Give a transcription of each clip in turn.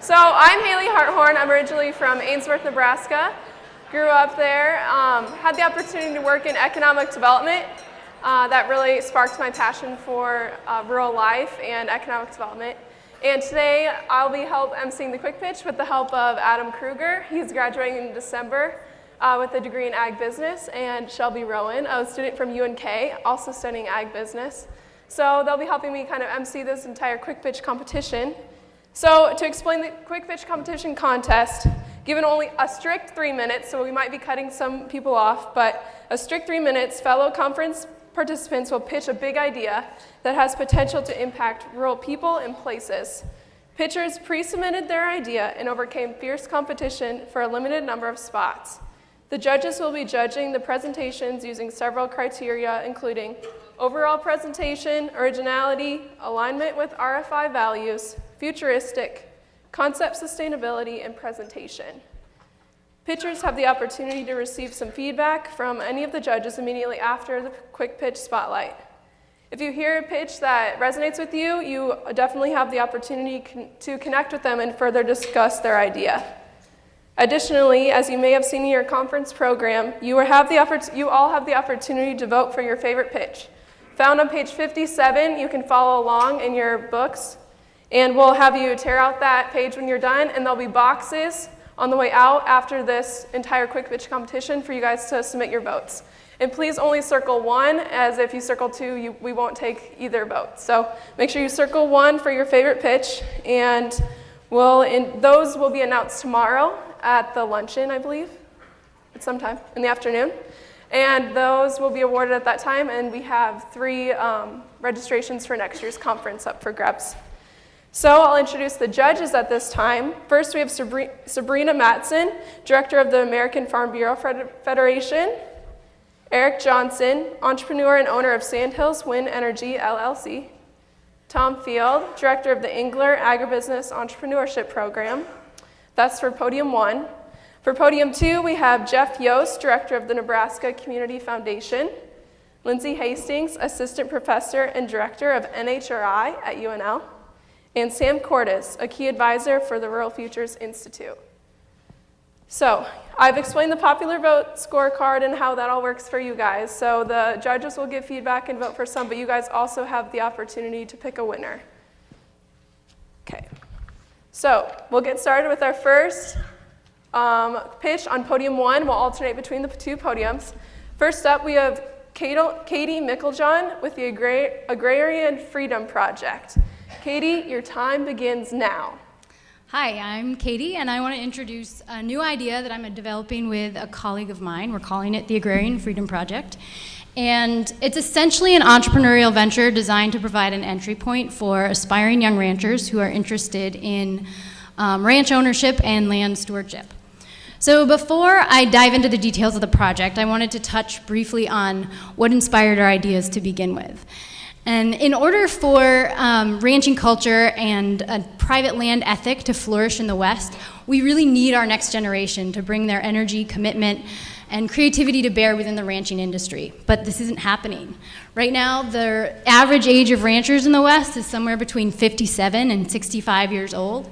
So I'm Haley Harthorn. I'm originally from Ainsworth, Nebraska. Grew up there, had the opportunity to work in economic development. That really sparked my passion for rural life and economic development. And today I'll be emceeing the Quick Pitch with the help of Adam Kruger. He's graduating in December with a degree in Ag Business, and Shelby Rowan, a student from UNK, also studying Ag Business. So they'll be helping me kind of MC this entire Quick Pitch competition. So to explain the Quick Pitch competition contest, given only a strict 3 minutes, so we might be cutting some people off, but a strict 3 minutes, fellow conference participants will pitch a big idea that has potential to impact rural people and places. Pitchers pre-submitted their idea and overcame fierce competition for a limited number of spots. The judges will be judging the presentations using several criteria, including overall presentation, originality, alignment with RFI values, futuristic, concept sustainability, and presentation. Pitchers have the opportunity to receive some feedback from any of the judges immediately after the Quick Pitch spotlight. If you hear a pitch that resonates with you, you definitely have the opportunity to connect with them and further discuss their idea. Additionally, as you may have seen in your conference program, you all have the opportunity to vote for your favorite pitch. Found on page 57, you can follow along in your books, and we'll have you tear out that page when you're done, and there'll be boxes on the way out after this entire Quick Pitch competition for you guys to submit your votes. And please only circle one, as if you circle two, we won't take either vote. So make sure you circle one for your favorite pitch, and those will be announced tomorrow at the luncheon, I believe, at sometime in the afternoon. And those will be awarded at that time, and we have 3 registrations for next year's conference up for grabs. So I'll introduce the judges at this time. First, we have Sabrina Matson, Director of the American Farm Bureau Federation. Eric Johnson, entrepreneur and owner of Sandhills Wind Energy, LLC. Tom Field, Director of the Engler Agribusiness Entrepreneurship Program. That's for Podium 1. For Podium 2, we have Jeff Yost, Director of the Nebraska Community Foundation. Lindsay Hastings, Assistant Professor and Director of NHRI at UNL. And Sam Cordes, a key advisor for the Rural Futures Institute. So I've explained the popular vote scorecard and how that all works for you guys. So the judges will give feedback and vote for some, but you guys also have the opportunity to pick a winner. Okay, so we'll get started with our first pitch on Podium 1. We'll alternate between the 2 podiums. First up, we have Katie Micklejohn with the Agrarian Freedom Project. Katie, your time begins now. Hi, I'm Katie, and I want to introduce a new idea that I'm developing with a colleague of mine. We're calling it the Agrarian Freedom Project. And it's essentially an entrepreneurial venture designed to provide an entry point for aspiring young ranchers who are interested in ranch ownership and land stewardship. So before I dive into the details of the project, I wanted to touch briefly on what inspired our ideas to begin with. And in order for ranching culture and a private land ethic to flourish in the West, we really need our next generation to bring their energy, commitment, and creativity to bear within the ranching industry. But this isn't happening. Right now, the average age of ranchers in the West is somewhere between 57 and 65 years old.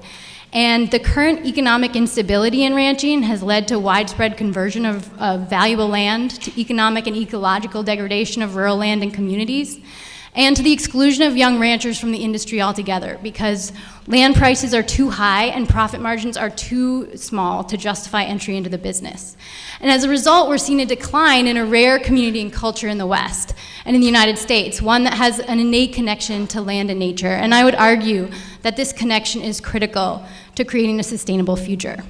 And the current economic instability in ranching has led to widespread conversion of valuable land, to economic and ecological degradation of rural land and communities, and to the exclusion of young ranchers from the industry altogether, because land prices are too high and profit margins are too small to justify entry into the business. And as a result, we're seeing a decline in a rare community and culture in the West and in the United States, one that has an innate connection to land and nature. And I would argue that this connection is critical to creating a sustainable future.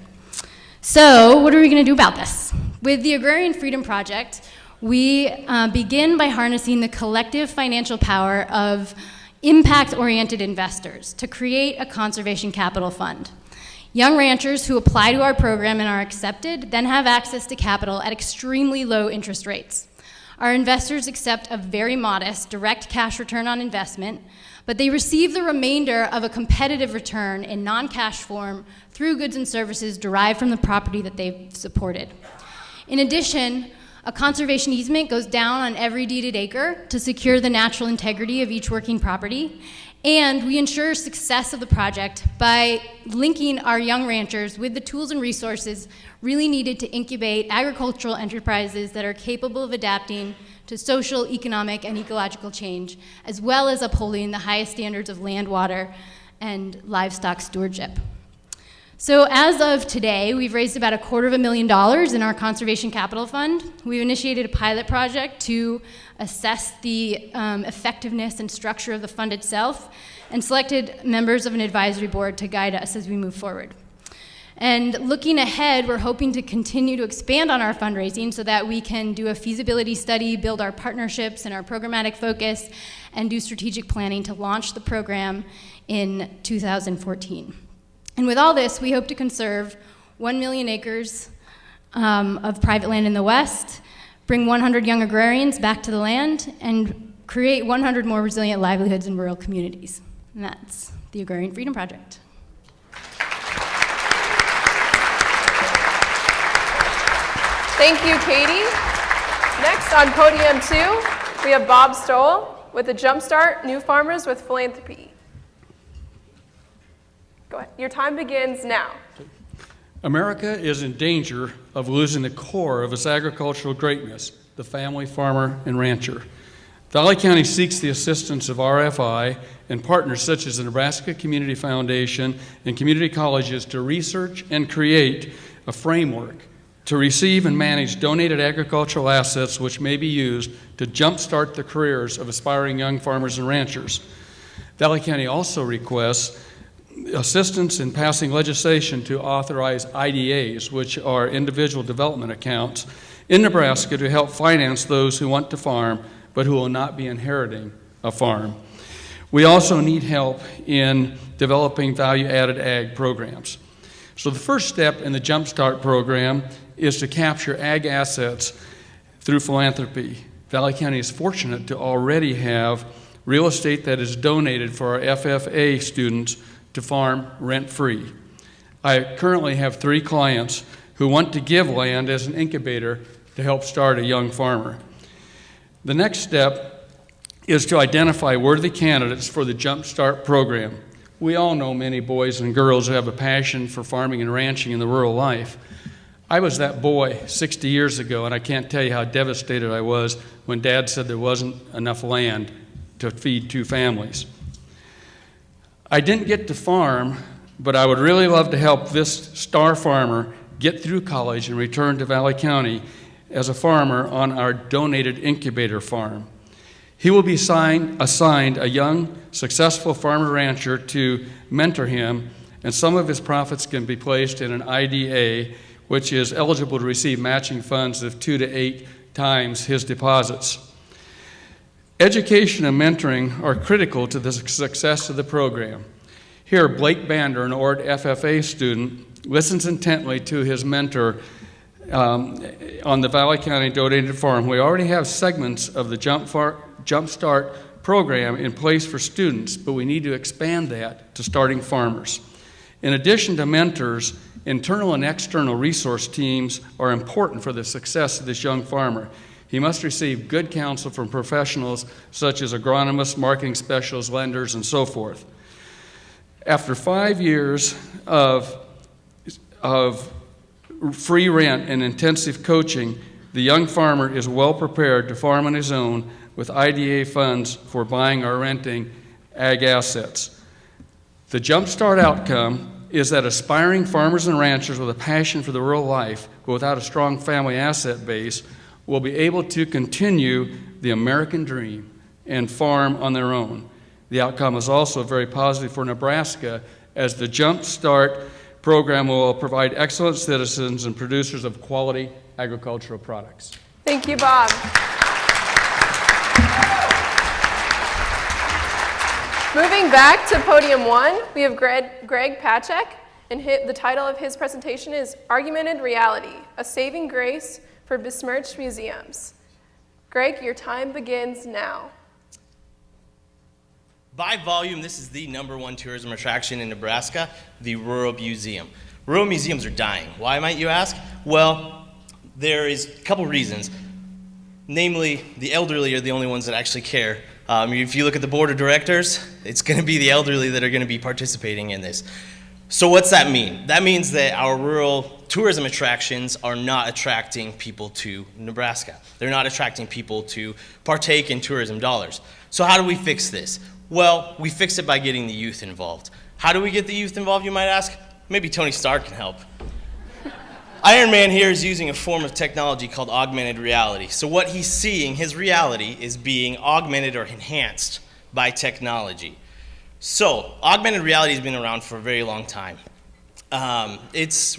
So what are we going to do about this? With the Agrarian Freedom Project, we begin by harnessing the collective financial power of impact-oriented investors to create a conservation capital fund. Young ranchers who apply to our program and are accepted then have access to capital at extremely low interest rates. Our investors accept a very modest direct cash return on investment, but they receive the remainder of a competitive return in non-cash form through goods and services derived from the property that they've supported. In addition, a conservation easement goes down on every deeded acre to secure the natural integrity of each working property, And we ensure success of the project by linking our young ranchers with the tools and resources really needed to incubate agricultural enterprises that are capable of adapting to social, economic, and ecological change, as well as upholding the highest standards of land, water, and livestock stewardship. So as of today, we've raised about $250,000 in our Conservation Capital Fund. We've initiated a pilot project to assess the effectiveness and structure of the fund itself, and selected members of an advisory board to guide us as we move forward. And looking ahead, we're hoping to continue to expand on our fundraising so that we can do a feasibility study, build our partnerships and our programmatic focus, and do strategic planning to launch the program in 2014. And with all this, we hope to conserve 1 million acres of private land in the West, bring 100 young agrarians back to the land, and create 100 more resilient livelihoods in rural communities. And that's the Agrarian Freedom Project. Thank you, Katie. Next on podium 2, we have Bob Stoll with the Jumpstart New Farmers with Philanthropy. Go ahead. Your time begins now. America is in danger of losing the core of its agricultural greatness, the family farmer and rancher. Valley County seeks the assistance of RFI and partners such as the Nebraska Community Foundation and community colleges to research and create a framework to receive and manage donated agricultural assets which may be used to jumpstart the careers of aspiring young farmers and ranchers. Valley County also requests assistance in passing legislation to authorize IDAs, which are individual development accounts, in Nebraska to help finance those who want to farm but who will not be inheriting a farm. We also need help in developing value-added ag programs. So the first step in the Jumpstart program is to capture ag assets through philanthropy. Valley County is fortunate to already have real estate that is donated for our FFA students to farm rent-free. I currently have 3 clients who want to give land as an incubator to help start a young farmer. The next step is to identify worthy candidates for the Jumpstart program. We all know many boys and girls who have a passion for farming and ranching in the rural life. I was that boy 60 years ago, and I can't tell you how devastated I was when Dad said there wasn't enough land to feed 2 families. I didn't get to farm, but I would really love to help this star farmer get through college and return to Valley County as a farmer on our donated incubator farm. He will be assigned a young, successful farmer rancher to mentor him, and some of his profits can be placed in an IDA, which is eligible to receive matching funds of 2 to 8 times his deposits. Education and mentoring are critical to the success of the program. Here, Blake Bander, an ORD FFA student, listens intently to his mentor on the Valley County donated farm. We already have segments of the Jumpstart program in place for students, but we need to expand that to starting farmers. In addition to mentors, internal and external resource teams are important for the success of this young farmer. He must receive good counsel from professionals such as agronomists, marketing specialists, lenders, and so forth. After 5 years of free rent and intensive coaching, the young farmer is well prepared to farm on his own with IDA funds for buying or renting ag assets. The Jumpstart outcome is that aspiring farmers and ranchers with a passion for the rural life, but without a strong family asset base, will be able to continue the American dream and farm on their own. The outcome is also very positive for Nebraska, as the Jumpstart program will provide excellent citizens and producers of quality agricultural products. Thank you, Bob. Moving back to podium 1, we have Greg Pachek, and the title of his presentation is Argumented Reality, a Saving Grace for Besmirched Museums. Greg, your time begins now. By volume, this is the #1 tourism attraction in Nebraska, the Rural Museum. Rural museums are dying. Why, might you ask? Well, there is a couple reasons. Namely, the elderly are the only ones that actually care If you look at the board of directors, it's going to be the elderly that are going to be participating in this. So what's that mean? That means that our rural tourism attractions are not attracting people to Nebraska. They're not attracting people to partake in tourism dollars. So how do we fix this? Well, we fix it by getting the youth involved. How do we get the youth involved, you might ask? Maybe Tony Stark can help. Iron Man here is using a form of technology called augmented reality. So what he's seeing, his reality, is being augmented or enhanced by technology. So augmented reality has been around for a very long time. It's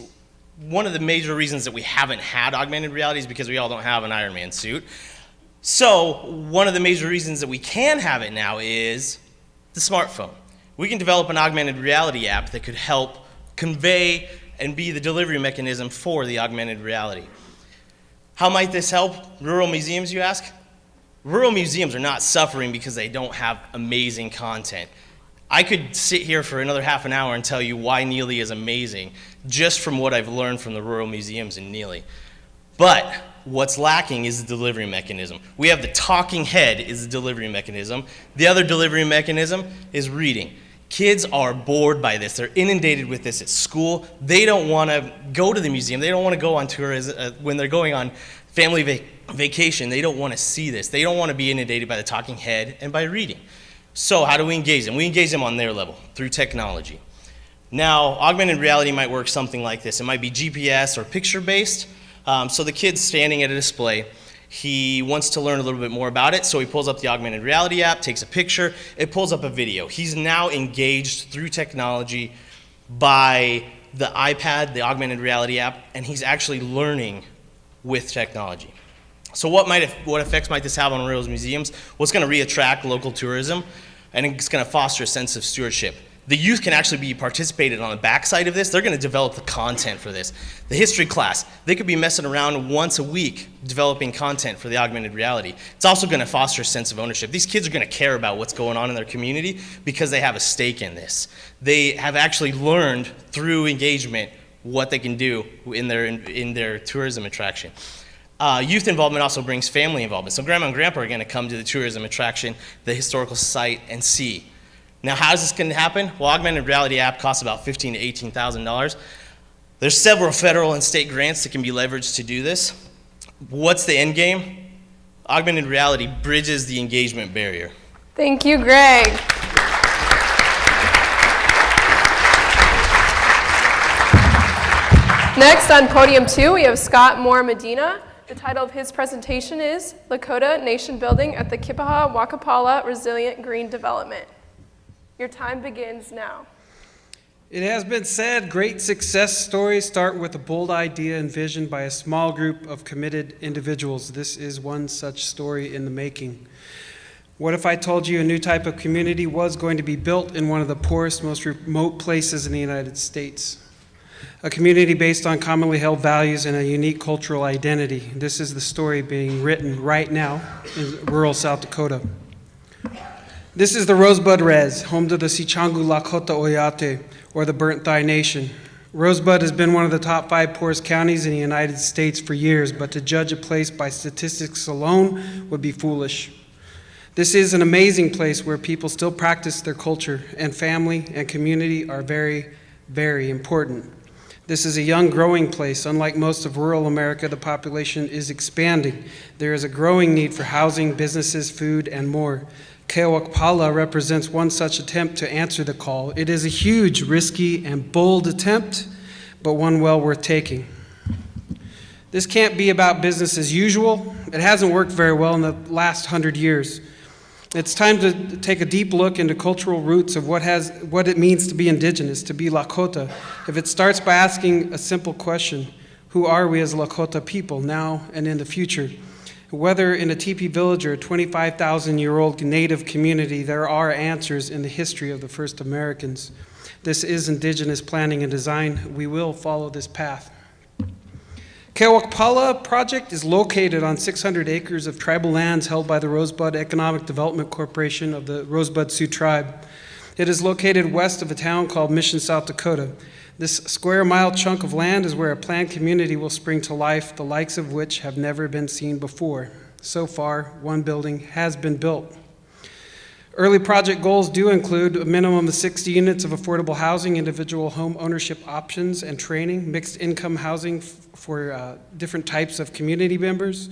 one of the major reasons that we haven't had augmented reality is because we all don't have an Iron Man suit. So one of the major reasons that we can have it now is the smartphone. We can develop an augmented reality app that could help convey and be the delivery mechanism for the augmented reality. How might this help rural museums, you ask? Rural museums are not suffering because they don't have amazing content. I could sit here for another half an hour and tell you why Neely is amazing, just from what I've learned from the rural museums in Neely. But what's lacking is the delivery mechanism. We have the talking head is the delivery mechanism. The other delivery mechanism is reading. Kids are bored by this. They're inundated with this at school. They don't want to go to the museum. They don't want to go on tour when they're going on family vacation. They don't want to see this. They don't want to be inundated by the talking head and by reading. So how do we engage them? We engage them on their level through technology. Now, augmented reality might work something like this. It might be GPS or picture-based. So the kid's standing at a display. He wants to learn a little bit more about it, so he pulls up the augmented reality app, takes a picture, it pulls up a video. He's now engaged through technology by the iPad, the augmented reality app, and he's actually learning with technology. So what effects might this have on rural museums? Well, it's going to re-attract local tourism, and it's going to foster a sense of stewardship. The youth can actually be participated on the backside of this. They're going to develop the content for this. The history class, they could be messing around once a week developing content for the augmented reality. It's also going to foster a sense of ownership. These kids are going to care about what's going on in their community because they have a stake in this. They have actually learned through engagement what they can do in their tourism attraction. Youth involvement also brings family involvement. So grandma and grandpa are going to come to the tourism attraction, the historical site, and see. Now, how is this going to happen? Well, augmented reality app costs about $15,000 to $18,000. There's several federal and state grants that can be leveraged to do this. What's the end game? Augmented reality bridges the engagement barrier. Thank you, Greg. Next on podium 2, we have Scott Moore Medina. The title of his presentation is Lakota Nation Building at the Kippaha-Wakapala Resilient Green Development. Your time begins now. It has been said, great success stories start with a bold idea envisioned by a small group of committed individuals. This is one such story in the making. What if I told you a new type of community was going to be built in one of the poorest, most remote places in the United States? A community based on commonly held values and a unique cultural identity. This is the story being written right now in rural South Dakota. This is the Rosebud Res, home to the Sichangu Lakota Oyate, or the Burnt Thigh Nation. Rosebud has been one of the top 5 poorest counties in the United States for years, but to judge a place by statistics alone would be foolish. This is an amazing place where people still practice their culture, and family and community are very, very important. This is a young, growing place. Unlike most of rural America, the population is expanding. There is a growing need for housing, businesses, food, and more. Kewakpala represents one such attempt to answer the call. It is a huge, risky, and bold attempt, but one well worth taking. This can't be about business as usual. It hasn't worked very well in the last 100 years. It's time to take a deep look into cultural roots of what it means to be indigenous, to be Lakota. If it starts by asking a simple question, who are we as Lakota people now and in the future? Whether in a teepee village or a 25,000-year-old native community, there are answers in the history of the first Americans. This is indigenous planning and design. We will follow this path. Kewakpala project is located on 600 acres of tribal lands held by the Rosebud Economic Development Corporation of the Rosebud Sioux tribe. It is located west of a town called Mission, South Dakota. This square-mile chunk of land is where a planned community will spring to life, the likes of which have never been seen before. So far, one building has been built. Early project goals do include a minimum of 60 units of affordable housing, individual home ownership options and training, mixed income housing for different types of community members,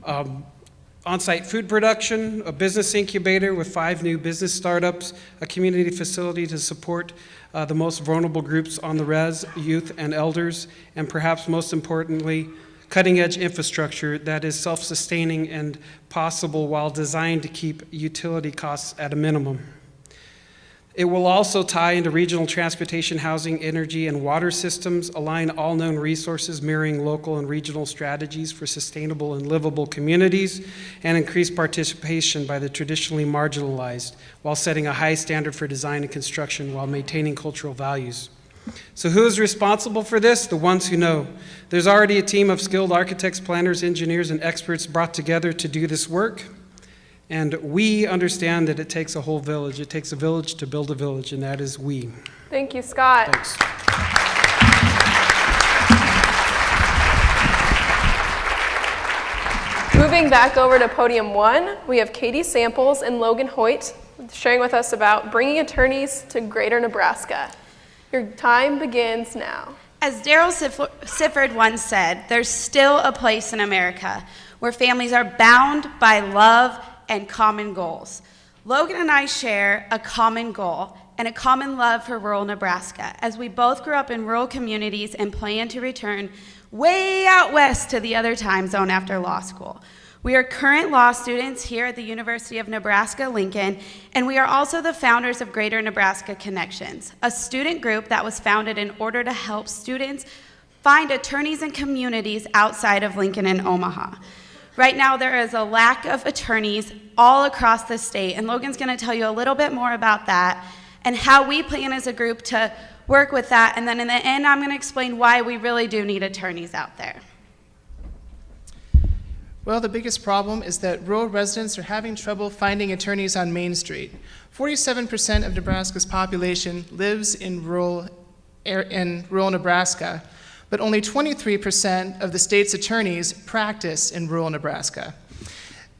on-site food production, a business incubator with 5 new business startups, a community facility to support the most vulnerable groups on the res, youth and elders, and perhaps most importantly, cutting-edge infrastructure that is self-sustaining and possible while designed to keep utility costs at a minimum. It will also tie into regional transportation, housing, energy, and water systems, align all known resources mirroring local and regional strategies for sustainable and livable communities, and increase participation by the traditionally marginalized while setting a high standard for design and construction while maintaining cultural values. So who is responsible for this? The ones who know. There's already a team of skilled architects, planners, engineers, and experts brought together to do this work. And we understand that it takes a whole village. It takes a village to build a village, and that is we. Thank you, Scott. Thanks. Moving back over to podium 1, we have Katie Samples and Logan Hoyt sharing with us about bringing attorneys to Greater Nebraska. Your time begins now. As Daryl Sifford once said, there's still a place in America where families are bound by love and common goals. Logan and I share a common goal and a common love for rural Nebraska, as we both grew up in rural communities and plan to return way out west to the other time zone after law school. We are current law students here at the University of Nebraska-Lincoln, and we are also the founders of Greater Nebraska Connections, a student group that was founded in order to help students find attorneys in communities outside of Lincoln and Omaha. Right now, there is a lack of attorneys all across the state, and Logan's going to tell you a little bit more about that and how we plan as a group to work with that, and then in the end, I'm going to explain why we really do need attorneys out there. Well, the biggest problem is that rural residents are having trouble finding attorneys on Main Street. 47% of Nebraska's population lives in rural Nebraska, but only 23% of the state's attorneys practice in rural Nebraska.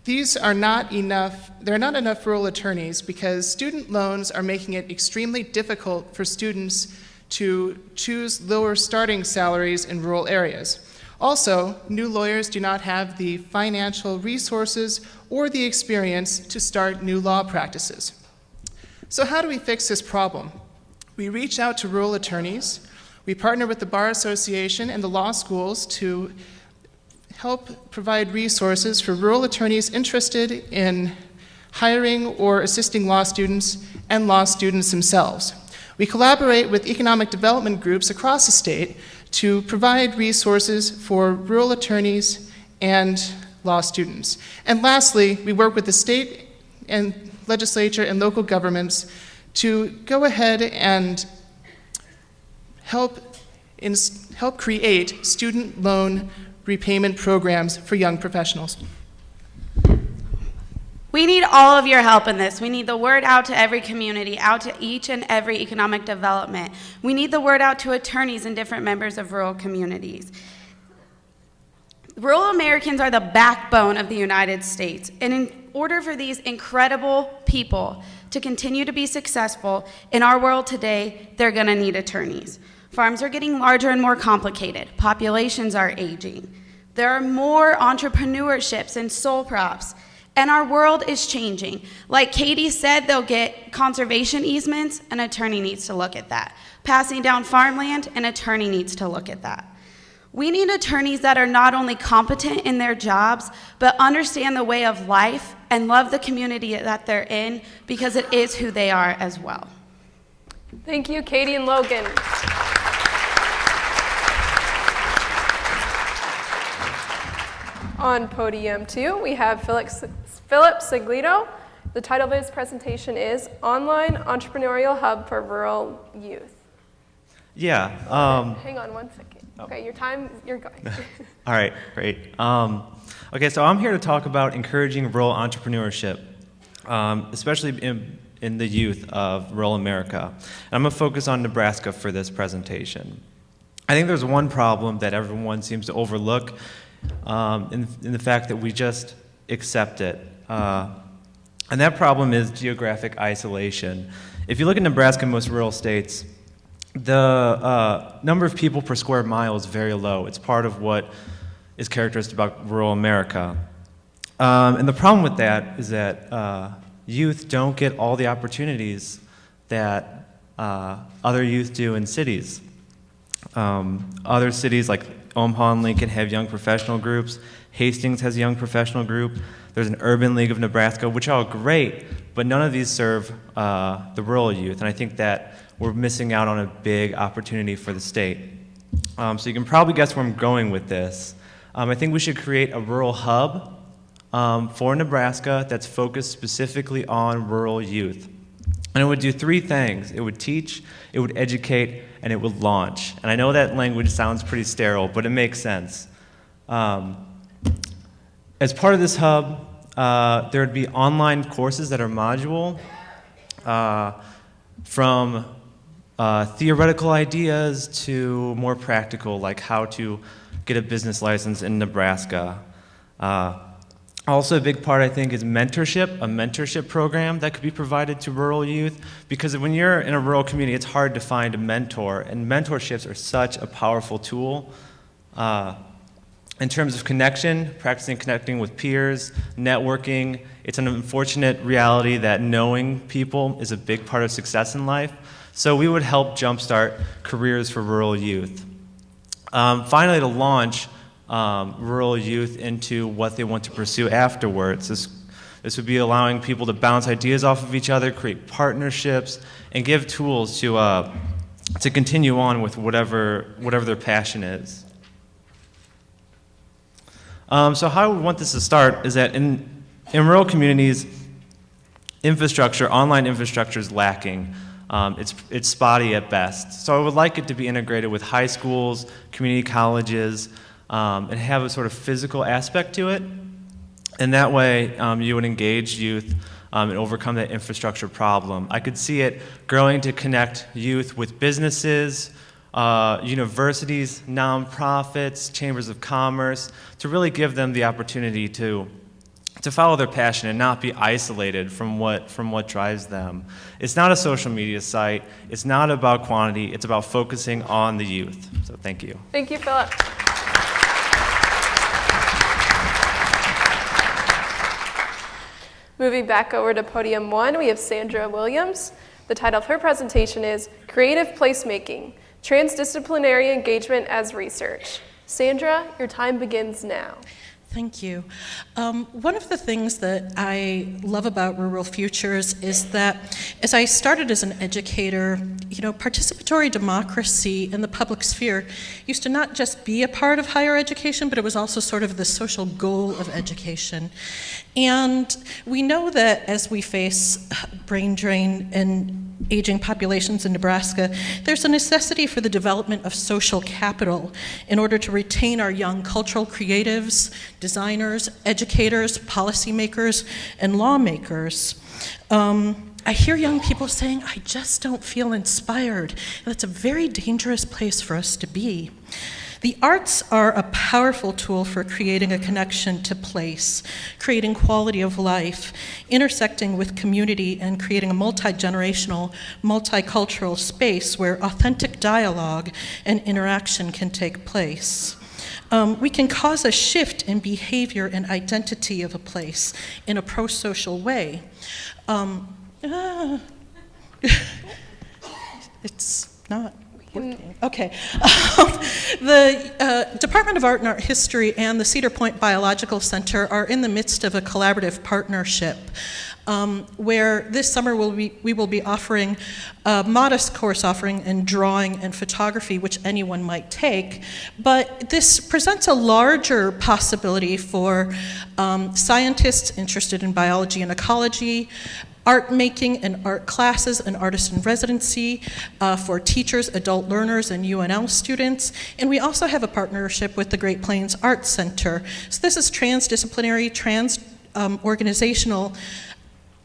There are not enough rural attorneys because student loans are making it extremely difficult for students to choose lower starting salaries in rural areas. Also, new lawyers do not have the financial resources or the experience to start new law practices. So how do we fix this problem? We reach out to rural attorneys. We partner with the Bar Association and the law schools to help provide resources for rural attorneys interested in hiring or assisting law students and law students themselves. We collaborate with economic development groups across the state to provide resources for rural attorneys and law students. And lastly, we work with the state and legislature and local governments to go ahead and help create student loan repayment programs for young professionals. We need all of your help in this. We need the word out to every community, out to each and every economic development. We need the word out to attorneys and different members of rural communities. Rural Americans are the backbone of the United States, and in order for these incredible people to continue to be successful in our world today, they're gonna need attorneys. Farms are getting larger and more complicated. Populations are aging. There are more entrepreneurships and sole props. And our world is changing. Like Katie said, they'll get conservation easements, an attorney needs to look at that. Passing down farmland, an attorney needs to look at that. We need attorneys that are not only competent in their jobs, but understand the way of life and love the community that they're in, because it is who they are as well. Thank you, Katie and Logan. On podium 2, we have Philip Siglito. The title of his presentation is Online Entrepreneurial Hub for Rural Youth. Yeah. Hang on one second. Okay, you're going. All right, great. Okay, so I'm here to talk about encouraging rural entrepreneurship, especially in the youth of rural America. And I'm going to focus on Nebraska for this presentation. I think there's one problem that everyone seems to overlook in the fact that we just accept it. And that problem is geographic isolation. If you look at Nebraska and most rural states, the number of people per square mile is very low. It's part of what is characteristic about rural America. And the problem with that is that youth don't get all the opportunities that other youth do in cities. Other cities like Omaha and Lincoln have young professional groups. Hastings has a young professional group. There's an Urban League of Nebraska, which are all great, but none of these serve the rural youth. And I think that we're missing out on a big opportunity for the state. So you can probably guess where I'm going with this. I think we should create a rural hub for Nebraska that's focused specifically on rural youth. And it would do three things. It would teach, it would educate, and it would launch. And I know that language sounds pretty sterile, but it makes sense. As part of this hub, there would be online courses that are modular, from theoretical ideas to more practical, like how to get a business license in Nebraska. Also a big part, I think, is mentorship, a mentorship program that could be provided to rural youth, because when you're in a rural community, it's hard to find a mentor, and mentorships are such a powerful tool. In terms of connection, practicing connecting with peers, networking, it's an unfortunate reality that knowing people is a big part of success in life. So we would help jumpstart careers for rural youth. Finally, to launch rural youth into what they want to pursue afterwards. This would be allowing people to bounce ideas off of each other, create partnerships, and give tools to continue on with whatever their passion is. So how we want this to start is that in rural communities, online infrastructure is lacking. It's spotty at best. So I would like it to be integrated with high schools, community colleges, and have a sort of physical aspect to it. And that way, you would engage youth and overcome that infrastructure problem. I could see it growing to connect youth with businesses, universities, nonprofits, chambers of commerce, to really give them the opportunity to follow their passion and not be isolated from what drives them. It's not a social media site. It's not about quantity. It's about focusing on the youth. So thank you. Thank you, Philip. Moving back over to podium 1, we have Sandra Williams. The title of her presentation is Creative Placemaking, Transdisciplinary Engagement as Research. Sandra, your time begins now. Thank you. One of the things that I love about Rural Futures is that as I started as an educator, participatory democracy in the public sphere used to not just be a part of higher education, but it was also sort of the social goal of education. And we know that as we face brain drain and aging populations in Nebraska, there's a necessity for the development of social capital in order to retain our young cultural creatives, designers, educators, policymakers, and lawmakers. I hear young people saying, I just don't feel inspired. And that's a very dangerous place for us to be. The arts are a powerful tool for creating a connection to place, creating quality of life, intersecting with community, and creating a multi-generational, multicultural space where authentic dialogue and interaction can take place. We can cause a shift in behavior and identity of a place in a pro-social way. It's not working. Okay. The Department of Art and Art History and the Cedar Point Biological Center are in the midst of a collaborative partnership where this summer we will be offering a modest course offering in drawing and photography, which anyone might take. But this presents a larger possibility for scientists interested in biology and ecology, art making and art classes and artist in residency for teachers, adult learners, and UNL students. And we also have a partnership with the Great Plains Arts Center. So this is transdisciplinary, organizational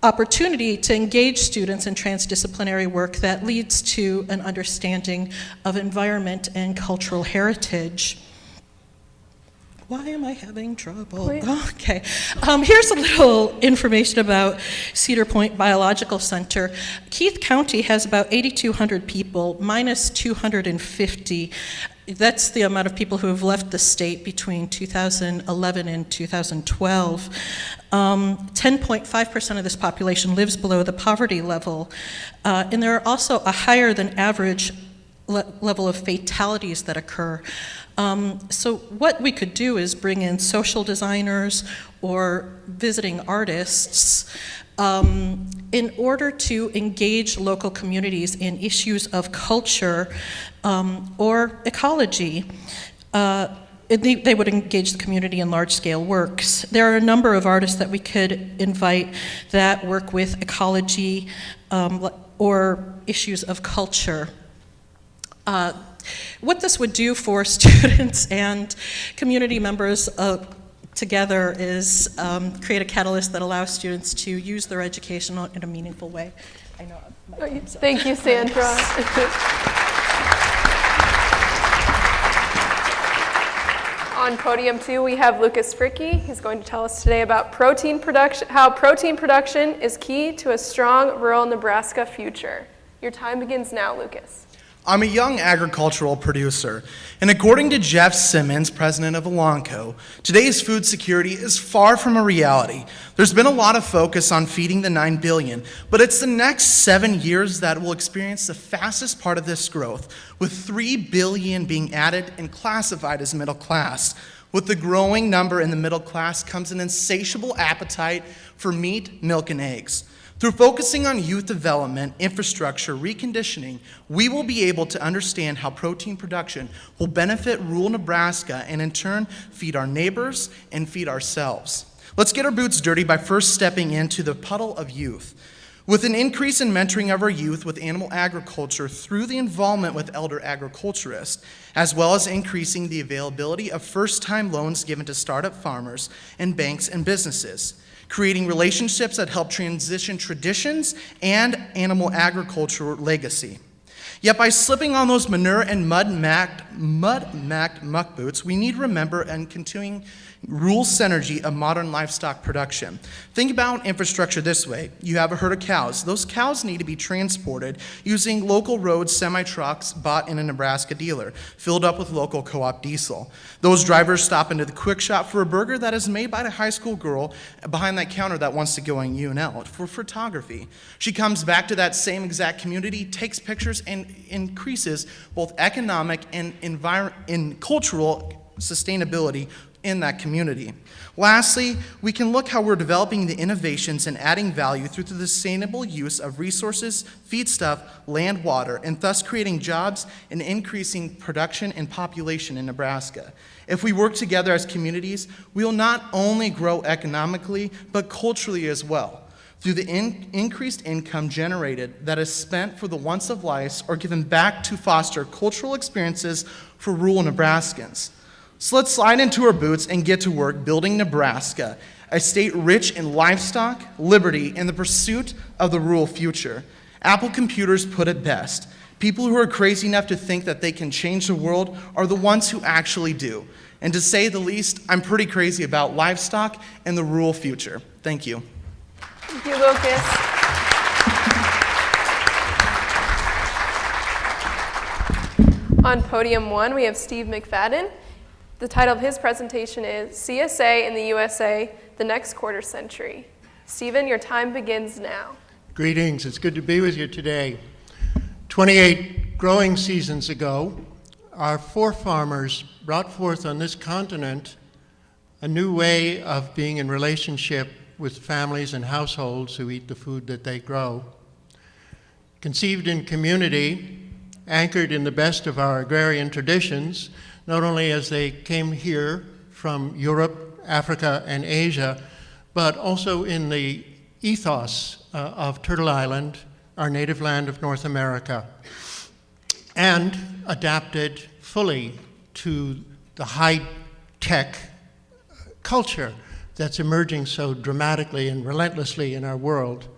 opportunity to engage students in transdisciplinary work that leads to an understanding of environment and cultural heritage. Why am I having trouble? Wait. Okay. Here's a little information about Cedar Point Biological Center. Keith County has about 8,200 people, minus 250. That's the amount of people who have left the state between 2011 and 2012. 10.5% of this population lives below the poverty level, and there are also a higher than average level of fatalities that occur. So what we could do is bring in social designers or visiting artists in order to engage local communities in issues of culture or ecology. They would engage the community in large-scale works. There are a number of artists that we could invite that work with ecology or issues of culture. What this would do for students and community members together is create a catalyst that allows students to use their education in a meaningful way. I know. Thank you, Sandra. On podium 2, we have Lucas Fricke. He's going to tell us today about protein production, how protein production is key to a strong rural Nebraska future. Your time begins now, Lucas. I'm a young agricultural producer, and according to Jeff Simmons, president of Elanco, today's food security is far from a reality. There's been a lot of focus on feeding the 9 billion, but it's the next 7 years that will experience the fastest part of this growth, with 3 billion being added and classified as middle class. With the growing number in the middle class comes an insatiable appetite for meat, milk, and eggs. Through focusing on youth development, infrastructure, reconditioning, we will be able to understand how protein production will benefit rural Nebraska and in turn feed our neighbors and feed ourselves. Let's get our boots dirty by first stepping into the puddle of youth. With an increase in mentoring of our youth with animal agriculture through the involvement with elder agriculturists, as well as increasing the availability of first-time loans given to startup farmers and banks and businesses, creating relationships that help transition traditions and animal agriculture legacy. Yet by slipping on those manure and mud-macked muck boots, we need to remember and continuing rural synergy of modern livestock production. Think about infrastructure this way. You have a herd of cows. Those cows need to be transported using local road semi-trucks bought in a Nebraska dealer, filled up with local co-op diesel. Those drivers stop into the quick shop for a burger that is made by the high school girl behind that counter that wants to go on UNL for photography. She comes back to that same exact community, takes pictures, and increases both economic and cultural sustainability in that community. Lastly, we can look how we're developing the innovations and adding value through the sustainable use of resources, feedstuff, land, water, and thus creating jobs and increasing production and population in Nebraska. If we work together as communities, we will not only grow economically, but culturally as well, through the increased income generated that is spent for the wants of life or given back to foster cultural experiences for rural Nebraskans. So let's slide into our boots and get to work building Nebraska, a state rich in livestock, liberty, and the pursuit of the rural future. Apple Computers put it best. People who are crazy enough to think that they can change the world are the ones who actually do. And to say the least, I'm pretty crazy about livestock and the rural future. Thank you. Thank you, Lucas. On podium 1, we have Steve McFadden. The title of his presentation is CSA in the USA, the Next Quarter Century. Stephen, your time begins now. Greetings, it's good to be with you today. 28 growing seasons ago, our forefathers brought forth on this continent a new way of being in relationship with families and households who eat the food that they grow. Conceived in community, anchored in the best of our agrarian traditions, not only as they came here from Europe, Africa, and Asia, but also in the ethos of Turtle Island, our native land of North America, and adapted fully to the high-tech culture that's emerging so dramatically and relentlessly in our world.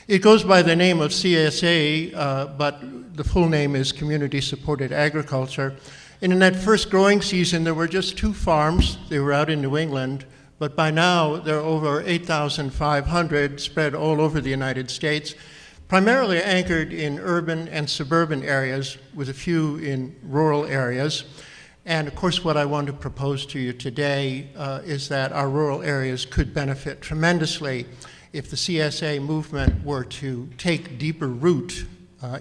It goes by the name of CSA, but the full name is Community Supported Agriculture. And in that first growing season, there were just 2 farms. They were out in New England, but by now there are over 8,500 spread all over the United States, primarily anchored in urban and suburban areas, with a few in rural areas. And of course, what I want to propose to you today is that our rural areas could benefit tremendously if the CSA movement were to take deeper root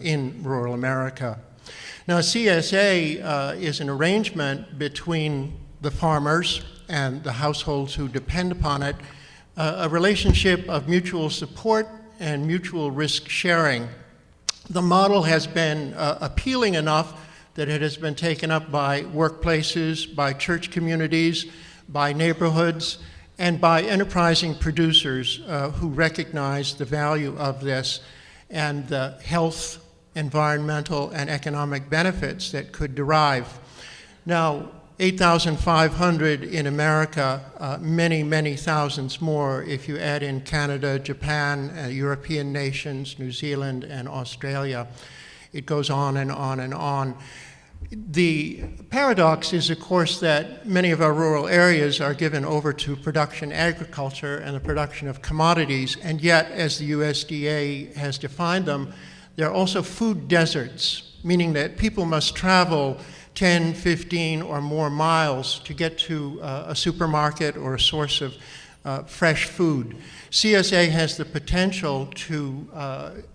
in rural America. Now, CSA is an arrangement between the farmers and the households who depend upon it, a relationship of mutual support and mutual risk sharing. The model has been appealing enough that it has been taken up by workplaces, by church communities, by neighborhoods, and by enterprising producers who recognize the value of this and the health, environmental, and economic benefits that could derive. Now, 8,500 in America, many, many thousands more if you add in Canada, Japan, European nations, New Zealand, and Australia. It goes on and on and on. The paradox is, of course, that many of our rural areas are given over to production agriculture and the production of commodities, and yet, as the USDA has defined them, they're also food deserts, meaning that people must travel 10, 15, or more miles to get to a supermarket or a source of fresh food. CSA has the potential to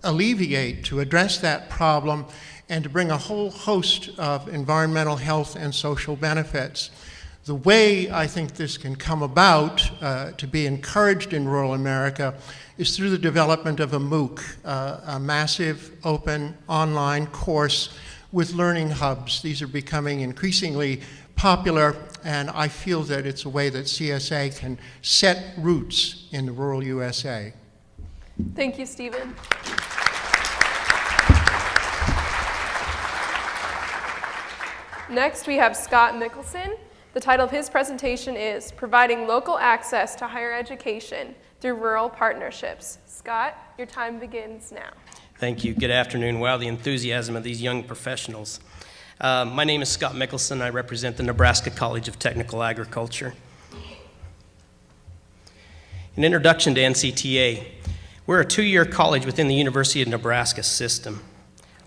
alleviate, to address that problem, and to bring a whole host of environmental, health, and social benefits. The way I think this can come about to be encouraged in rural America is through the development of a MOOC, a massive open online course with learning hubs. These are becoming increasingly popular, and I feel that it's a way that CSA can set roots in the rural USA. Thank you, Stephen. Next, we have Scott Mickelson. The title of his presentation is Providing Local Access to Higher Education Through Rural Partnerships. Scott, your time begins now. Thank you. Good afternoon. Wow, the enthusiasm of these young professionals. My name is Scott Mickelson. I represent the Nebraska College of Technical Agriculture. An introduction to NCTA. We're a 2-year college within the University of Nebraska system.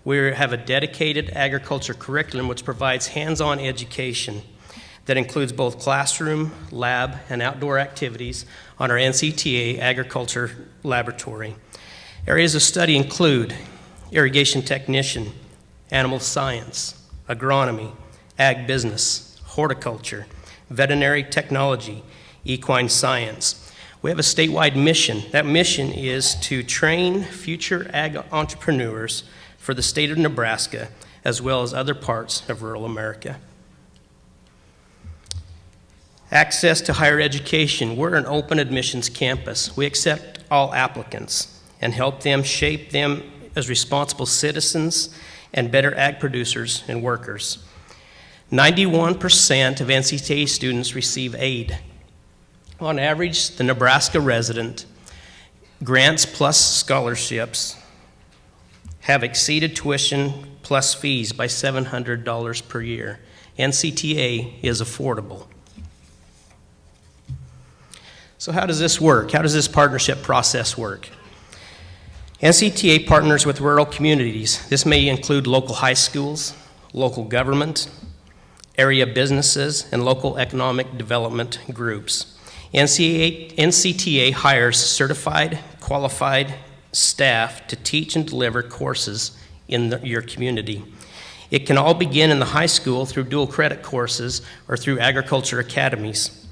We have a dedicated agriculture curriculum which provides hands-on education that includes both classroom, lab, and outdoor activities on our NCTA Agriculture Laboratory. Areas of study include irrigation technician, animal science, agronomy, ag business, horticulture, veterinary technology, equine science. We have a statewide mission. That mission is to train future ag entrepreneurs for the state of Nebraska, as well as other parts of rural America. Access to higher education. We're an open admissions campus. We accept all applicants and help them shape them as responsible citizens and better ag producers and workers. 91% of NCTA students receive aid. On average, the Nebraska resident grants plus scholarships have exceeded tuition plus fees by $700 per year. NCTA is affordable. So how does this work? How does this partnership process work? NCTA partners with rural communities. This may include local high schools, local government, area businesses, and local economic development groups. NCTA hires certified, qualified staff to teach and deliver courses in your community. It can all begin in the high school through dual credit courses or through agriculture academies.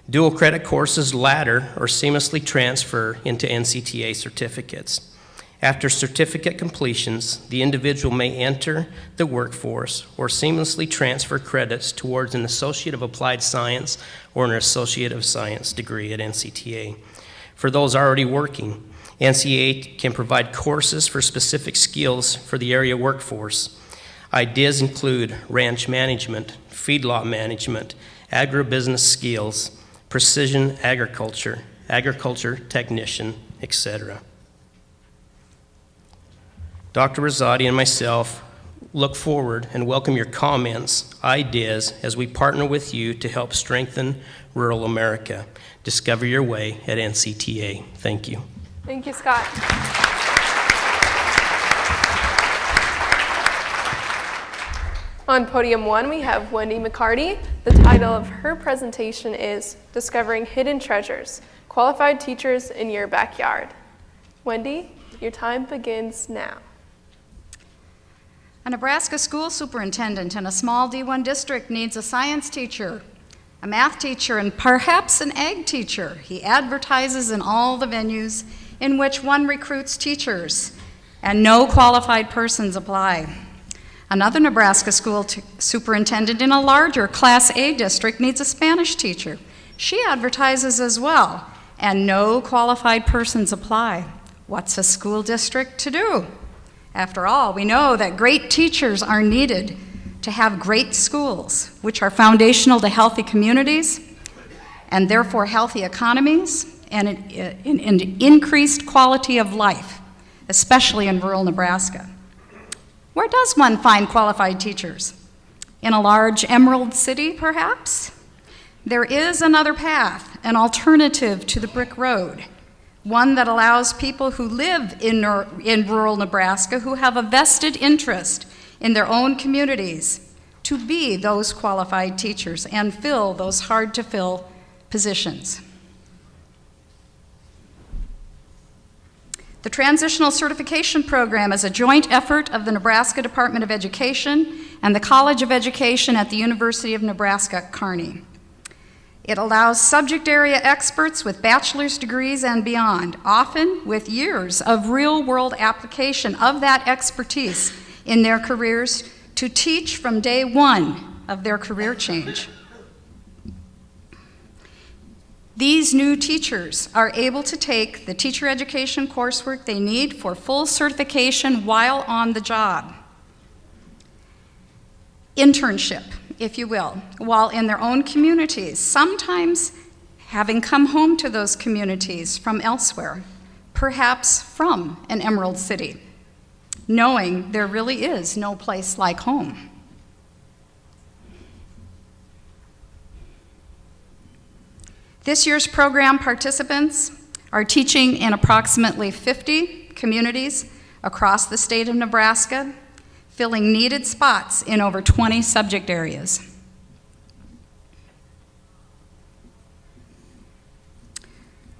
Dual credit courses ladder or seamlessly transfer into NCTA certificates. After certificate completions, the individual may enter the workforce or seamlessly transfer credits towards an Associate of Applied Science or an Associate of Science degree at NCTA. For those already working, NCTA can provide courses for specific skills for the area workforce. Ideas include ranch management, feedlot management, agribusiness skills, precision agriculture, agriculture technician, etc. Dr. Rosati and myself look forward and welcome your comments, ideas, as we partner with you to help strengthen rural America. Discover your way at NCTA. Thank you. Thank you, Scott. On podium 1, we have Wendy McCarty. The title of her presentation is Discovering Hidden Treasures, Qualified Teachers in Your Backyard. Wendy, your time begins now. A Nebraska school superintendent in a small D1 district needs a science teacher, a math teacher, and perhaps an ag teacher. He advertises in all the venues in which one recruits teachers, and no qualified persons apply. Another Nebraska school superintendent in a larger Class A district needs a Spanish teacher. She advertises as well, and no qualified persons apply. What's a school district to do? After all, we know that great teachers are needed to have great schools, which are foundational to healthy communities, and therefore healthy economies, and an increased quality of life, especially in rural Nebraska. Where does one find qualified teachers? In a large emerald city, perhaps? There is another path, an alternative to the brick road, one that allows people who live in rural Nebraska, who have a vested interest in their own communities, to be those qualified teachers and fill those hard-to-fill positions. The Transitional Certification Program is a joint effort of the Nebraska Department of Education and the College of Education at the University of Nebraska-Kearney. It allows subject area experts with bachelor's degrees and beyond, often with years of real-world application of that expertise in their careers, to teach from day one of their career change. These new teachers are able to take the teacher education coursework they need for full certification while on the job. Internship, if you will, while in their own communities, sometimes having come home to those communities from elsewhere, perhaps from an Emerald City, knowing there really is no place like home. This year's program participants are teaching in approximately 50 communities across the state of Nebraska, filling needed spots in over 20 subject areas.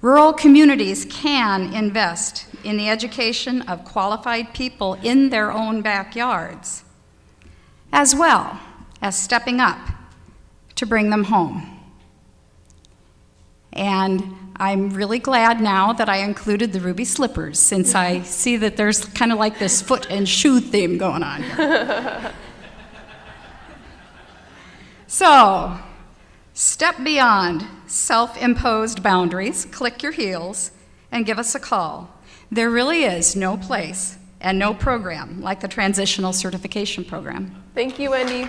Rural communities can invest in the education of qualified people in their own backyards, as well as stepping up to bring them home. And I'm really glad now that I included the ruby slippers, since I see that there's kind of like this foot and shoe theme going on here. So, step beyond self-imposed boundaries, click your heels, and give us a call. There really is no place and no program like the Transitional Certification Program. Thank you, Wendy.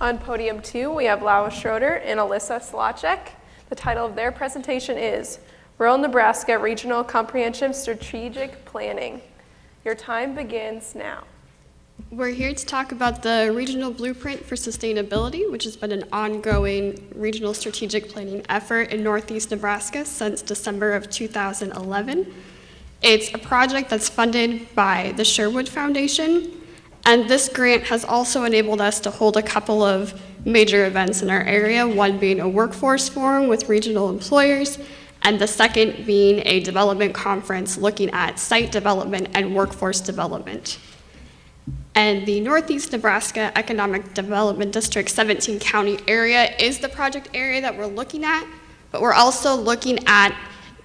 On podium 2, we have Laura Schroeder and Alyssa Slacek. The title of their presentation is Rural Nebraska Regional Comprehensive Strategic Planning. Your time begins now. We're here to talk about the Regional Blueprint for Sustainability, which has been an ongoing regional strategic planning effort in Northeast Nebraska since December of 2011. It's a project that's funded by the Sherwood Foundation, and this grant has also enabled us to hold a couple of major events in our area, one being a workforce forum with regional employers, and the second being a development conference looking at site development and workforce development. And the Northeast Nebraska Economic Development District 17 county area is the project area that we're looking at, but we're also looking at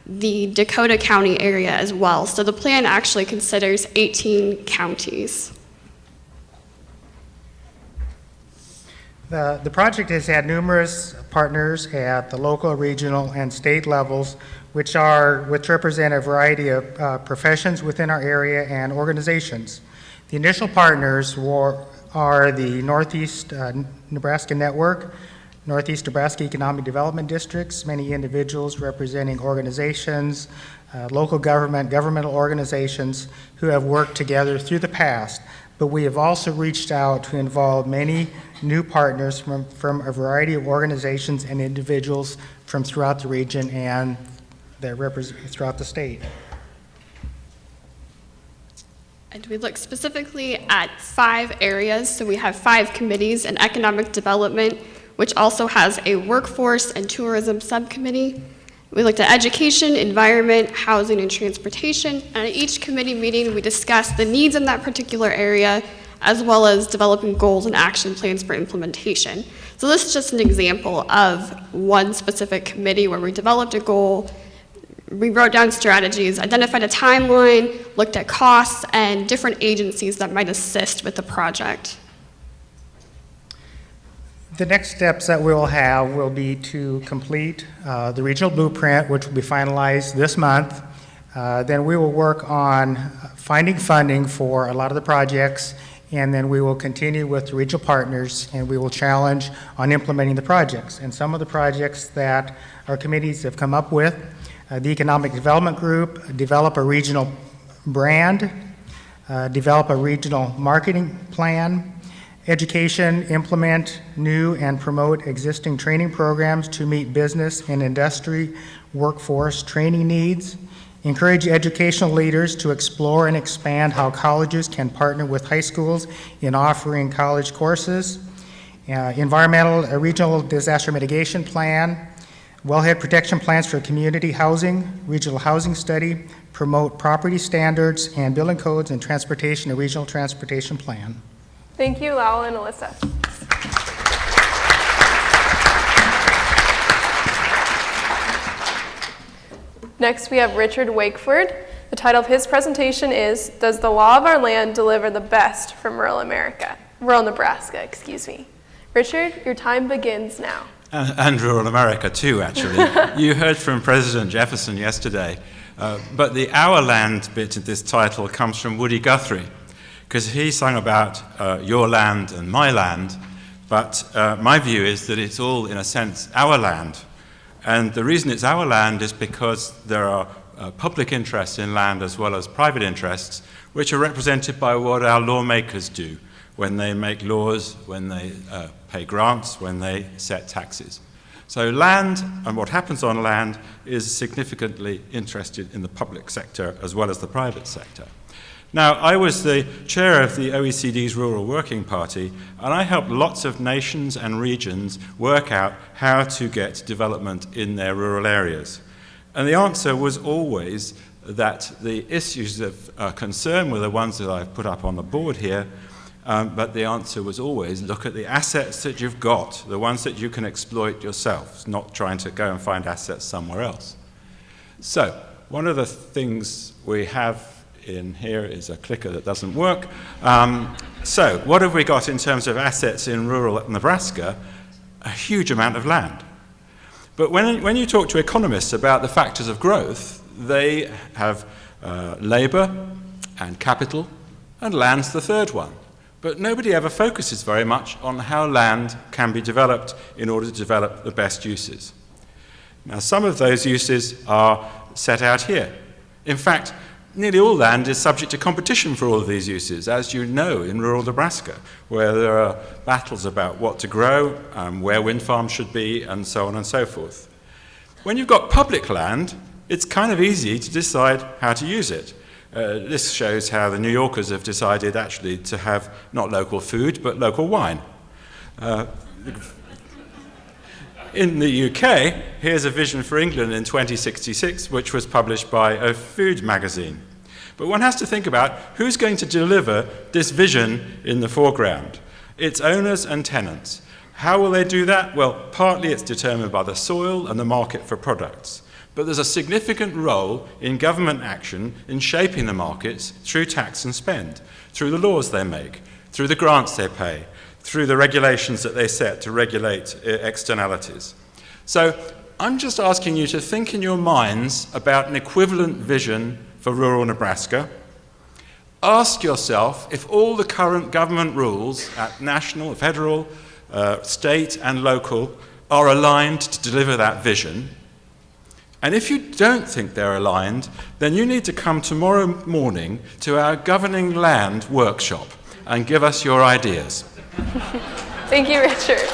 the Dakota County area as well. So the plan actually considers 18 counties. The project has had numerous partners at the local, regional, and state levels, which represent a variety of professions within our area and organizations. The initial partners are the Northeast Nebraska Network, Northeast Nebraska Economic Development Districts, many individuals representing organizations, local government, governmental organizations who have worked together through the past. But we have also reached out to involve many new partners from a variety of organizations and individuals from throughout the region and that represent throughout the state. And we look specifically at 5 areas. So we have 5 committees: an economic development, which also has a workforce and tourism subcommittee. We looked at education, environment, housing, and transportation. And at each committee meeting, we discussed the needs in that particular area, as well as developing goals and action plans for implementation. So this is just an example of one specific committee where we developed a goal, we wrote down strategies, identified a timeline, looked at costs, and different agencies that might assist with the project. The next steps that we'll have will be to complete the regional blueprint, which will be finalized this month. Then we will work on finding funding for a lot of the projects, and then we will continue with the regional partners, and we will challenge on implementing the projects. And some of the projects that our committees have come up with, the Economic Development Group, develop a regional brand, develop a regional marketing plan, education, implement new and promote existing training programs to meet business and industry workforce training needs, encourage educational leaders to explore and expand how colleges can partner with high schools in offering college courses, environmental regional disaster mitigation plan, wellhead protection plans for community housing, regional housing study, promote property standards and building codes, and transportation, a regional transportation plan. Thank you, Lowell and Alyssa. Next, we have Richard Wakeford. The title of his presentation is, Does the Law of Our Land Deliver the Best from Rural Nebraska, excuse me. Richard, your time begins now. And rural America too, actually. You heard from President Jefferson yesterday, but the Our Land bit of this title comes from Woody Guthrie, because he sung about your land and my land, but my view is that it's all, in a sense, our land. And the reason it's our land is because there are public interests in land as well as private interests, which are represented by what our lawmakers do when they make laws, when they pay grants, when they set taxes. So land and what happens on land is significantly interested in the public sector as well as the private sector. Now, I was the chair of the OECD's Rural Working Party, and I helped lots of nations and regions work out how to get development in their rural areas. And the answer was always that the issues of concern were the ones that I've put up on the board here, but the answer was always look at the assets that you've got, the ones that you can exploit yourself, not trying to go and find assets somewhere else. So, one of the things we have in here is a clicker that doesn't work. So, what have we got in terms of assets in rural Nebraska? A huge amount of land. But when you talk to economists about the factors of growth, they have labor and capital, and land's the third one. But nobody ever focuses very much on how land can be developed in order to develop the best uses. Now, some of those uses are set out here. In fact, nearly all land is subject to competition for all of these uses, as you know, in rural Nebraska, where there are battles about what to grow, where wind farms should be, and so on and so forth. When you've got public land, it's kind of easy to decide how to use it. This shows how the New Yorkers have decided actually to have not local food, but local wine. In the UK, here's a vision for England in 2066, which was published by a food magazine. But one has to think about who's going to deliver this vision in the foreground. It's owners and tenants. How will they do that? Well, partly it's determined by the soil and the market for products. But there's a significant role in government action in shaping the markets through tax and spend, through the laws they make, through the grants they pay, through the regulations that they set to regulate externalities. So I'm just asking you to think in your minds about an equivalent vision for rural Nebraska. Ask yourself if all the current government rules at national, federal, state and local are aligned to deliver that vision. And if you don't think they're aligned, then you need to come tomorrow morning to our Governing Land workshop and give us your ideas. Thank you, Richard.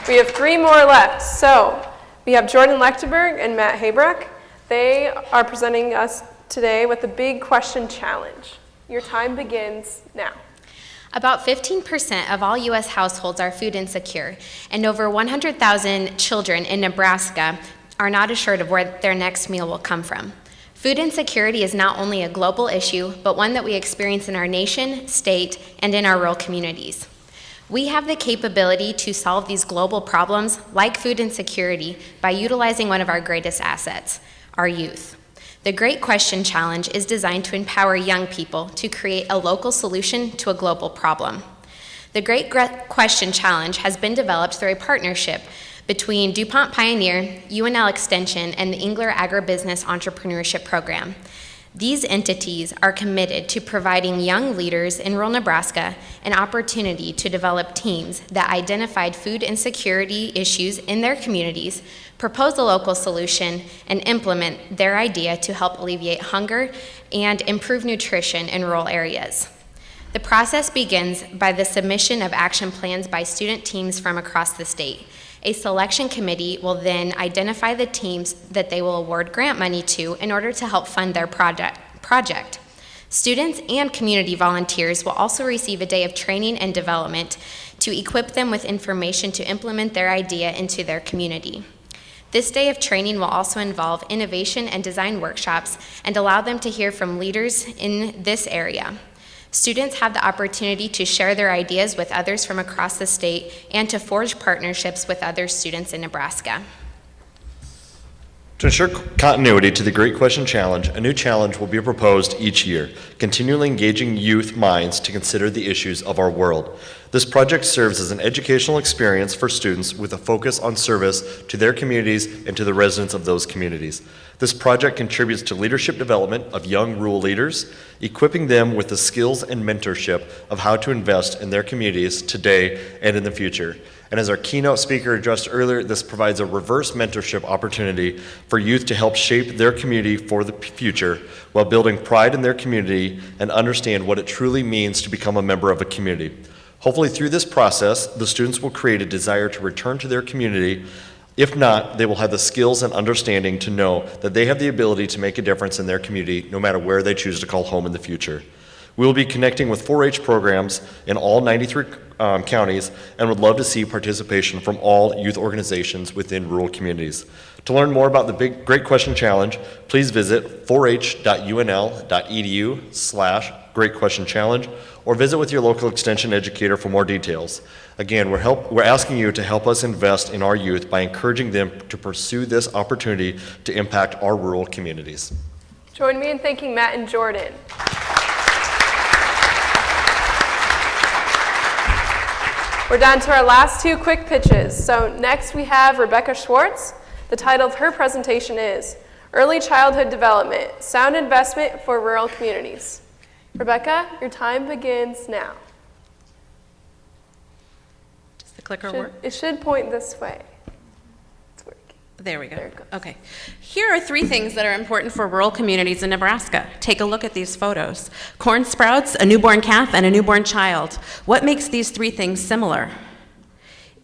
We have 3 more left. So we have Jordan Lechtenberg and Matt Haybrook. They are presenting us today with the Big Question Challenge. Your time begins now. About 15% of all U.S. households are food insecure, and over 100,000 children in Nebraska are not assured of where their next meal will come from. Food insecurity is not only a global issue, but one that we experience in our nation, state, and in our rural communities. We have the capability to solve these global problems, like food insecurity, by utilizing one of our greatest assets, our youth. The Great Question Challenge is designed to empower young people to create a local solution to a global problem. The Great Question Challenge has been developed through a partnership between DuPont Pioneer, UNL Extension, and the Engler Agribusiness Entrepreneurship Program. These entities are committed to providing young leaders in rural Nebraska an opportunity to develop teams that identified food insecurity issues in their communities, propose a local solution, and implement their idea to help alleviate hunger and improve nutrition in rural areas. The process begins by the submission of action plans by student teams from across the state. A selection committee will then identify the teams that they will award grant money to in order to help fund their project. Students and community volunteers will also receive a day of training and development to equip them with information to implement their idea into their community. This day of training will also involve innovation and design workshops and allow them to hear from leaders in this area. Students have the opportunity to share their ideas with others from across the state and to forge partnerships with other students in Nebraska. To ensure continuity to the Great Question Challenge, a new challenge will be proposed each year, continually engaging youth minds to consider the issues of our world. This project serves as an educational experience for students with a focus on service to their communities and to the residents of those communities. This project contributes to leadership development of young rural leaders, equipping them with the skills and mentorship of how to invest in their communities today and in the future. And as our keynote speaker addressed earlier, this provides a reverse mentorship opportunity for youth to help shape their community for the future while building pride in their community and understand what it truly means to become a member of a community. Hopefully through this process, the students will create a desire to return to their community. If not, they will have the skills and understanding to know that they have the ability to make a difference in their community no matter where they choose to call home in the future. We will be connecting with 4-H programs in all 93 counties and would love to see participation from all youth organizations within rural communities. To learn more about the Great Question Challenge, please visit 4h.unl.edu/Great Question Challenge or visit with your local extension educator for more details. Again, we're asking you to help us invest in our youth by encouraging them to pursue this opportunity to impact our rural communities. Join me in thanking Matt and Jordan. We're down to our last 2 quick pitches. So next we have Rebecca Schwartz. The title of her presentation is Early Childhood Development, Sound Investment for Rural Communities. Rebecca, your time begins now. Does the clicker work? It should point this way. It's working. There we go. Okay. Here are 3 things that are important for rural communities in Nebraska. Take a look at these photos. Corn sprouts, a newborn calf, and a newborn child. What makes these 3 things similar?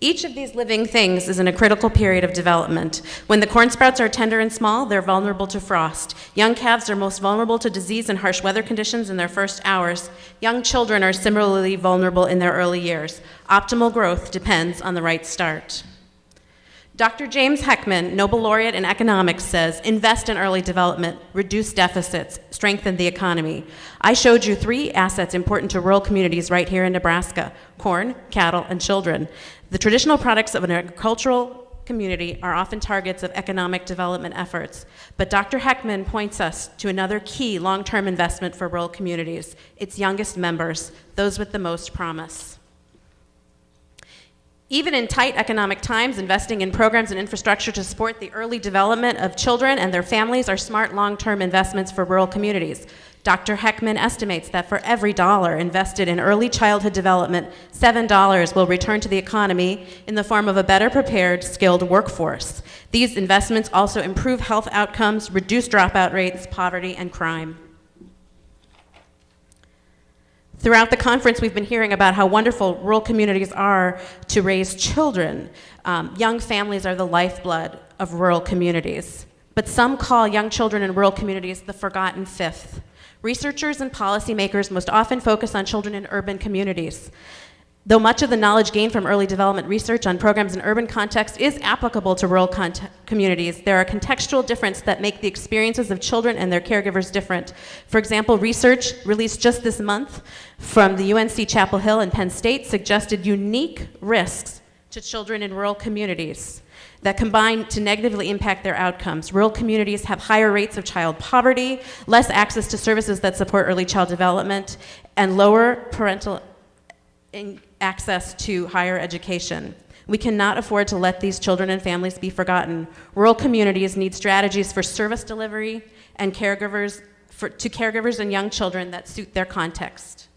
Each of these living things is in a critical period of development. When the corn sprouts are tender and small, they're vulnerable to frost. Young calves are most vulnerable to disease and harsh weather conditions in their first hours. Young children are similarly vulnerable in their early years. Optimal growth depends on the right start. Dr. James Heckman, Nobel Laureate in Economics, says, invest in early development, reduce deficits, strengthen the economy. I showed you 3 assets important to rural communities right here in Nebraska: corn, cattle, and children. The traditional products of an agricultural community are often targets of economic development efforts. But Dr. Heckman points us to another key long-term investment for rural communities: its youngest members, those with the most promise. Even in tight economic times, investing in programs and infrastructure to support the early development of children and their families are smart long-term investments for rural communities. Dr. Heckman estimates that for every dollar invested in early childhood development, $7 will return to the economy in the form of a better prepared, skilled workforce. These investments also improve health outcomes, reduce dropout rates, poverty, and crime. Throughout the conference, we've been hearing about how wonderful rural communities are to raise children. Young families are the lifeblood of rural communities. But some call young children in rural communities the forgotten fifth. Researchers and policymakers most often focus on children in urban communities. Though much of the knowledge gained from early development research on programs in urban contexts is applicable to rural communities, there are contextual differences that make the experiences of children and their caregivers different. For example, research released just this month from the UNC Chapel Hill and Penn State suggested unique risks to children in rural communities that combine to negatively impact their outcomes. Rural communities have higher rates of child poverty, less access to services that support early child development, and lower parental access to higher education. We cannot afford to let these children and families be forgotten. Rural communities need strategies for service delivery and caregivers to caregivers and young children that suit their context.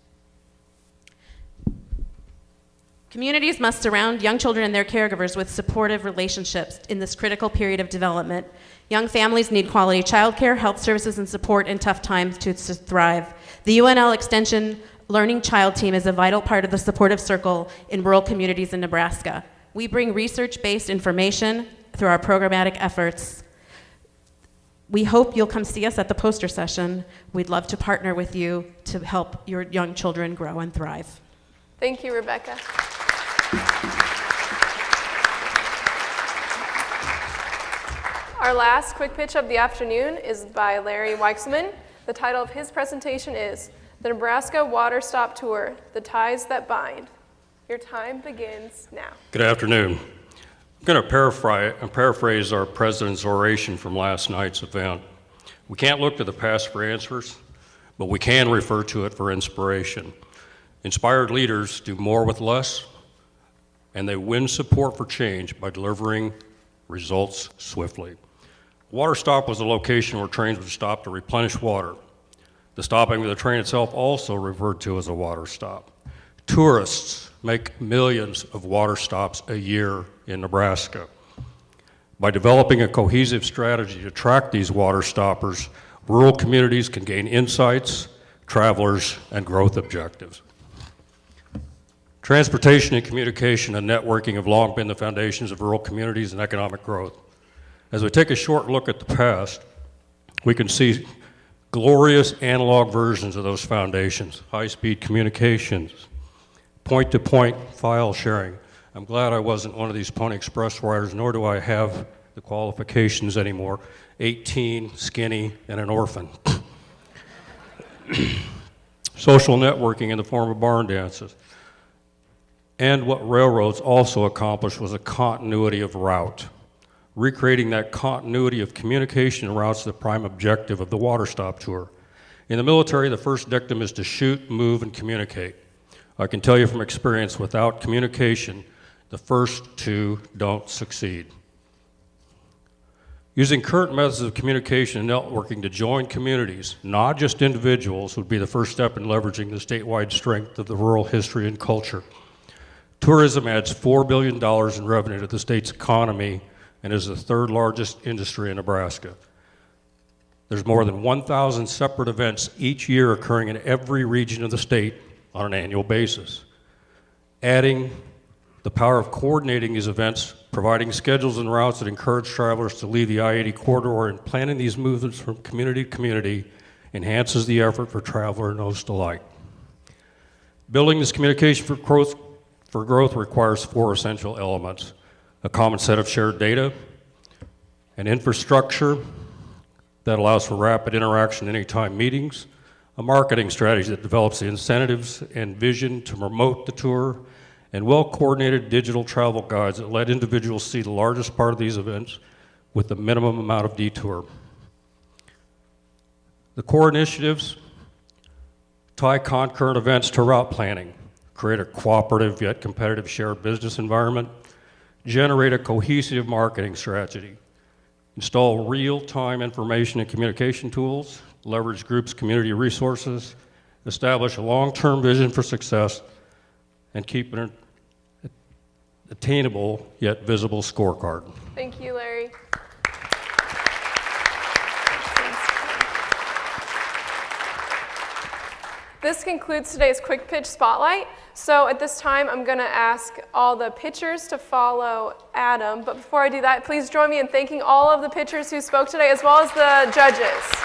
Communities must surround young children and their caregivers with supportive relationships in this critical period of development. Young families need quality childcare, health services, and support in tough times to thrive. The UNL Extension Learning Child Team is a vital part of the supportive circle in rural communities in Nebraska. We bring research-based information through our programmatic efforts. We hope you'll come see us at the poster session. We'd love to partner with you to help your young children grow and thrive. Thank you, Rebecca. Our last quick pitch of the afternoon is by Larry Weichselman. The title of his presentation is The Nebraska Water Stop Tour, The Ties That Bind. Your time begins now. Good afternoon. I'm going to paraphrase our president's oration from last night's event. We can't look to the past for answers, but we can refer to it for inspiration. Inspired leaders do more with less, and they win support for change by delivering results swiftly. Water stop was a location where trains would stop to replenish water. The stopping of the train itself also referred to as a water stop. Tourists make millions of water stops a year in Nebraska. By developing a cohesive strategy to track these water stoppers, rural communities can gain insights, travelers, and growth objectives. Transportation and communication and networking have long been the foundations of rural communities and economic growth. As we take a short look at the past, we can see glorious analog versions of those foundations: high-speed communications, point-to-point file sharing. I'm glad I wasn't one of these Pony Express riders, nor do I have the qualifications anymore. 18, skinny, and an orphan. Social networking in the form of barn dances. And what railroads also accomplished was a continuity of route. Recreating that continuity of communication routes is the prime objective of the water stop tour. In the military, the first dictum is to shoot, move, and communicate. I can tell you from experience, without communication, the first two don't succeed. Using current methods of communication and networking to join communities, not just individuals, would be the first step in leveraging the statewide strength of the rural history and culture. Tourism adds $4 billion in revenue to the state's economy and is the third largest industry in Nebraska. There's more than 1,000 separate events each year occurring in every region of the state on an annual basis. Adding the power of coordinating these events, providing schedules and routes that encourage travelers to leave the I-80 corridor, and planning these movements from community to community enhances the effort for traveler and host alike. Building this communication for growth requires four essential elements: a common set of shared data, an infrastructure that allows for rapid interaction anytime meetings, a marketing strategy that develops the incentives and vision to promote the tour, and well-coordinated digital travel guides that let individuals see the largest part of these events with the minimum amount of detour. The core initiatives tie concurrent events to route planning, create a cooperative yet competitive shared business environment, generate a cohesive marketing strategy, install real-time information and communication tools, leverage groups' community resources, establish a long-term vision for success, and keep an attainable yet visible scorecard. Thank you, Larry. This concludes today's Quick Pitch Spotlight. So at this time, I'm going to ask all the pitchers to follow Adam. But before I do that, please join me in thanking all of the pitchers who spoke today, as well as the judges.